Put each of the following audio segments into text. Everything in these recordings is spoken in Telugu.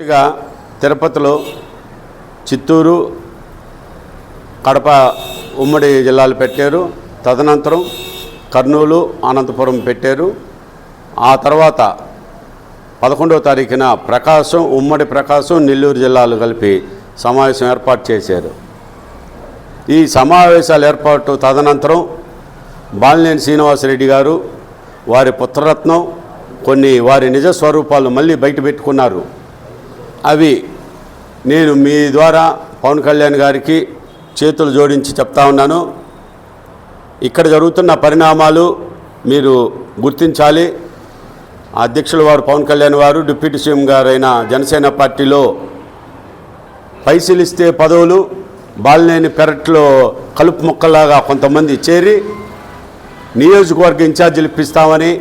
మొదటిగా తిరుపతిలో చిత్తూరు కడప ఉమ్మడి జిల్లాలు పెట్టారు. తదనంతరం కర్నూలు అనంతపురం పెట్టారు. ఆ తర్వాత 11వ తారీఖున ఉమ్మడి ప్రకాశం నెల్లూరు జిల్లాలు కలిపి సమావేశం ఏర్పాటు చేశారు. ఈ సమావేశాల ఏర్పాటు తదనంతరం బాలినేని శ్రీనివాసరెడ్డి గారు వారి పుత్రరత్నం కొన్ని వారి నిజ స్వరూపాలు మళ్ళీ బయట పెట్టుకున్నారు. అవి నేను మీ ద్వారా పవన్ కళ్యాణ్ గారికి చేతులు జోడించి చెప్తా ఉన్నాను. ఇక్కడ జరుగుతున్న పరిణామాలు మీరు గుర్తించాలి. అధ్యక్షుల వారు పవన్ కళ్యాణ్ వారు డిప్యూటీ సీఎం గారైన జనసేన పార్టీలో పైసలిస్తే పదవులు బాలినేని పెరట్లో కలుపు మొక్కలాగా కొంతమంది చేరి నియోజకవర్గ ఇన్ఛార్జీలు ఇప్పిస్తామని,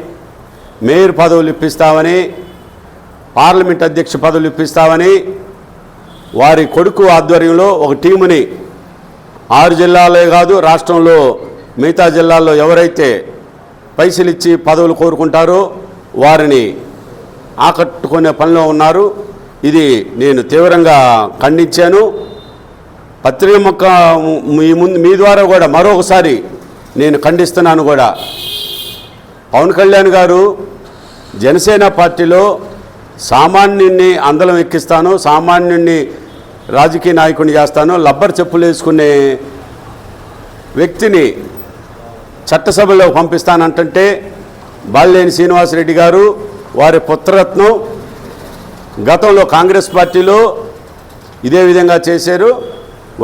మేయర్ పదవులు ఇప్పిస్తామని, పార్లమెంట్ అధ్యక్ష పదవులు ఇప్పిస్తామని వారి కొడుకు ఆధ్వర్యంలో ఒక టీముని 6 జిల్లాలే కాదు రాష్ట్రంలో మిగతా జిల్లాల్లో ఎవరైతే పైసలు ఇచ్చి పదవులు కోరుకుంటారో వారిని ఆకట్టుకునే పనిలో ఉన్నారు. ఇది నేను తీవ్రంగా ఖండించాను. పత్రిక మీ ద్వారా కూడా మరొకసారి నేను ఖండిస్తున్నాను కూడా. పవన్ కళ్యాణ్ గారు జనసేన పార్టీలో సామాన్యుణ్ణి అందలం ఎక్కిస్తాను, సామాన్యుణ్ణి రాజకీయ నాయకుడిని చేస్తాను, లబ్బర్ చెప్పులు వేసుకునే వ్యక్తిని చట్టసభలో పంపిస్తానంటే బాలినేని శ్రీనివాసరెడ్డి గారు వారి పుత్రరత్నం గతంలో కాంగ్రెస్ పార్టీలో ఇదే విధంగా చేశారు,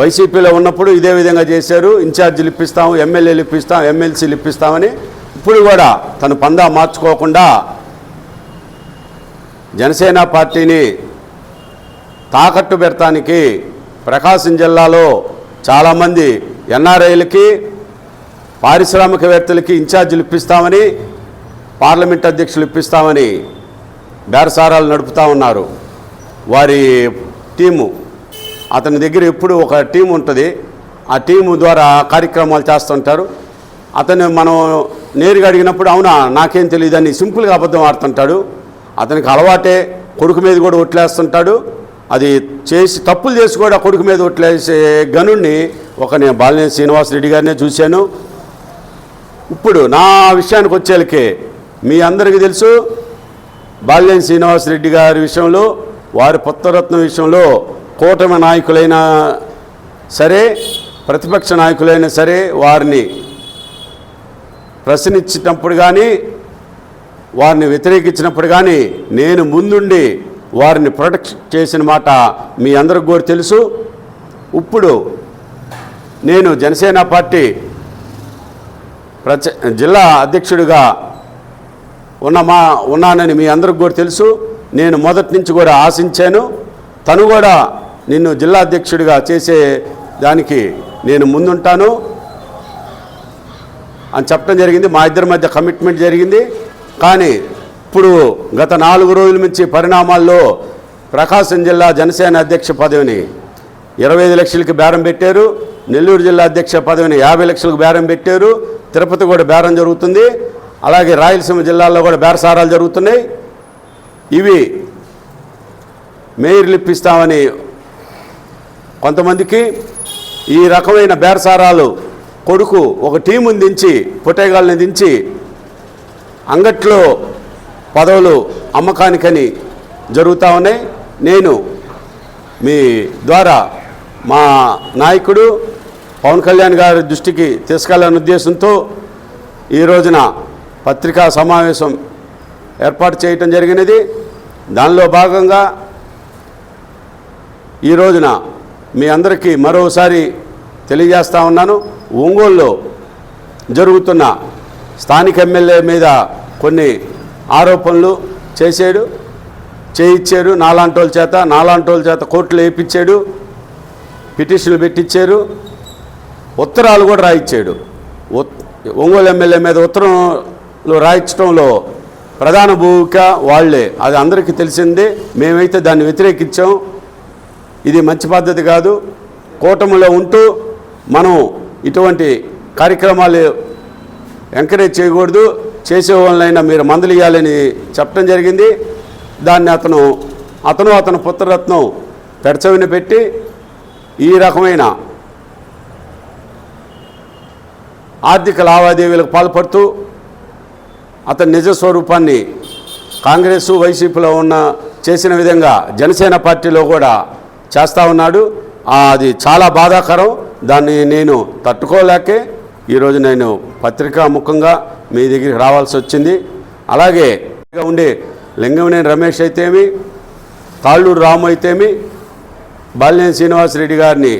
వైసీపీలో ఉన్నప్పుడు ఇదే విధంగా చేశారు. ఇన్ఛార్జీలు ఇప్పిస్తాము, ఎమ్మెల్యేలు ఇప్పిస్తాం, ఎమ్మెల్సీలు ఇప్పిస్తామని ఇప్పుడు కూడా తను పందా మార్చుకోకుండా జనసేన పార్టీని తాకట్టు పెడతానికి ప్రకాశం జిల్లాలో చాలామంది ఎన్ఆర్ఐలకి పారిశ్రామికవేత్తలకి ఇన్ఛార్జీలు ఇప్పిస్తామని, పార్లమెంట్ అధ్యక్షులు ఇప్పిస్తామని బేరసారాలు నడుపుతూ ఉన్నారు. వారి టీము అతని దగ్గర ఎప్పుడు ఒక టీం ఉంటుంది, ఆ టీము ద్వారా కార్యక్రమాలు చేస్తుంటారు. అతను మనం నేరుగా అడిగినప్పుడు అవునా నాకేం తెలియదని సింపుల్గా అబద్ధం ఆడుతుంటాడు. అతనికి అలవాటే, కొడుకు మీద కూడా ఒట్లేస్తుంటాడు. అది చేసి తప్పులు చేసి కూడా కొడుకు మీద ఒట్లేసే గనుణ్ణి నేను బాలినేని శ్రీనివాసరెడ్డి గారినే చూశాను. ఇప్పుడు నా విషయానికి వచ్చేలకే మీ అందరికీ తెలుసు, బాలినేని శ్రీనివాసరెడ్డి గారి విషయంలో వారి పుత్రరత్నం విషయంలో కూటమి నాయకులైనా సరే ప్రతిపక్ష నాయకులైనా సరే వారిని ప్రశ్నించినప్పుడు కానీ వారిని వ్యతిరేకించినప్పుడు కానీ నేను ముందుండి వారిని ప్రొటెక్ట్ చేసిన మాట మీ అందరికి కూడా తెలుసు. ఇప్పుడు నేను జనసేన పార్టీ జిల్లా అధ్యక్షుడిగా ఉన్నానని మీ అందరికి కూడా తెలుసు. నేను మొదటి నుంచి కూడా ఆశించాను. తను కూడా నిన్ను జిల్లా అధ్యక్షుడిగా చేసే దానికి నేను ముందుంటాను అని చెప్పడం జరిగింది. మా ఇద్దరి మధ్య కమిట్మెంట్ జరిగింది. కానీ ఇప్పుడు గత 4 రోజుల నుంచి పరిణామాల్లో ప్రకాశం జిల్లా జనసేన అధ్యక్ష పదవిని 25 లక్షలకి బేరం పెట్టారు, నెల్లూరు జిల్లా అధ్యక్ష పదవిని 50 లక్షలకు బేరం పెట్టారు, తిరుపతి కూడా బేరం జరుగుతుంది, అలాగే రాయలసీమ జిల్లాల్లో కూడా బేరసారాలు జరుగుతున్నాయి. ఇవి మేయర్లు ఇప్పిస్తామని కొంతమందికి ఈ రకమైన బేరసారాలు కొడుకు ఒక టీముని దించి పొట్టేగాళ్ళని దించి అంగట్లో పదవులు అమ్మకానికని జరుగుతూ ఉన్నాయి. నేను మీ ద్వారా మా నాయకుడు పవన్ కళ్యాణ్ గారి దృష్టికి తీసుకెళ్లాలనే ఉద్దేశంతో ఈ రోజున పత్రికా సమావేశం ఏర్పాటు చేయటం జరిగినది. దానిలో భాగంగా ఈ రోజున మీ అందరికీ మరోసారి తెలియజేస్తా ఉన్నాను. ఒంగోలులో జరుగుతున్న స్థానిక ఎమ్మెల్యే మీద కొన్ని ఆరోపణలు చేయించారు. నాలాంటోళ్ళ చేత కోర్టులో వేయించాడు, పిటిషన్లు పెట్టించారు, ఉత్తరాలు కూడా రాయించాడు. ఒంగోలు ఎమ్మెల్యే మీద ఉత్తరంలో రాయించడంలో ప్రధాన భూమిక వాళ్లే, అది అందరికీ తెలిసిందే. మేమైతే దాన్ని వ్యతిరేకించాం. ఇది మంచి పద్ధతి కాదు. కూటమిలో ఉంటూ మనం ఇటువంటి కార్యక్రమాలు ఎంకరేజ్ చేయకూడదు. చేసే వాళ్ళైనా మీరు మందలియాలని చెప్పడం జరిగింది. దాన్ని అతను అతని పుత్రరత్నం పెడచవిని పెట్టి ఈ రకమైన ఆర్థిక లావాదేవీలకు పాల్పడుతూ అతని నిజ స్వరూపాన్ని కాంగ్రెస్ వైసీపీలో చేసిన విధంగా జనసేన పార్టీలో కూడా చేస్తూ ఉన్నాడు. అది చాలా బాధాకరం. దాన్ని నేను తట్టుకోలేకే ఈరోజు నేను పత్రికా ముఖంగా మీ దగ్గరికి రావాల్సి వచ్చింది. అలాగే ఉండే లింగమనేని రమేష్ అయితేమి, తాళ్ళూరు రాము అయితేమి, బాలినేని శ్రీనివాసరెడ్డి గారిని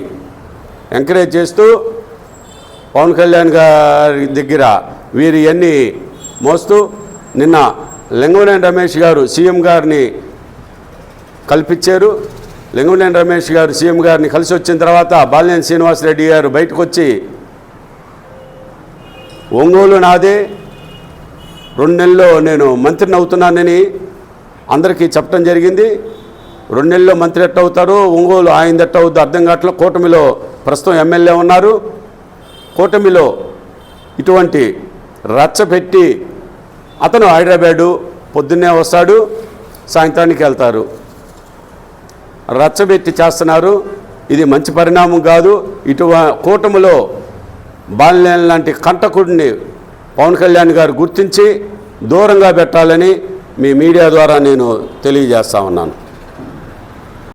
ఎంకరేజ్ చేస్తూ పవన్ కళ్యాణ్ గారి దగ్గర వీరి అన్నీ మోస్తూ నిన్న లింగమనేని రమేష్ గారు సీఎం గారిని కల్పించారు. లింగమనేని రమేష్ గారు సీఎం గారిని కలిసి వచ్చిన తర్వాత బాలినేని శ్రీనివాసరెడ్డి గారు బయటకు వచ్చి ఒంగోలు నాదే, 2 నెలల్లో నేను మంత్రిని అవుతున్నానని అందరికీ చెప్పడం జరిగింది. 2 నెలల్లో మంత్రి ఎట్ట అవుతారో, ఒంగోలు ఆయన ఎట్ట అవుద్దో అర్థం కావట్లేదు. కూటమిలో ప్రస్తుతం ఎమ్మెల్యే ఉన్నారు. కూటమిలో ఇటువంటి రచ్చపెట్టి అతను హైదరాబాదు పొద్దున్నే వస్తాడు, సాయంత్రానికి వెళ్తారు. రచ్చబెట్టి చేస్తున్నారు. ఇది మంచి పరిణామం కాదు. కూటమిలో బాలినేని లాంటి కంటకుడిని పవన్ కళ్యాణ్ గారు గుర్తించి దూరంగా పెట్టాలని మీ మీడియా ద్వారా నేను తెలియజేస్తా ఉన్నాను.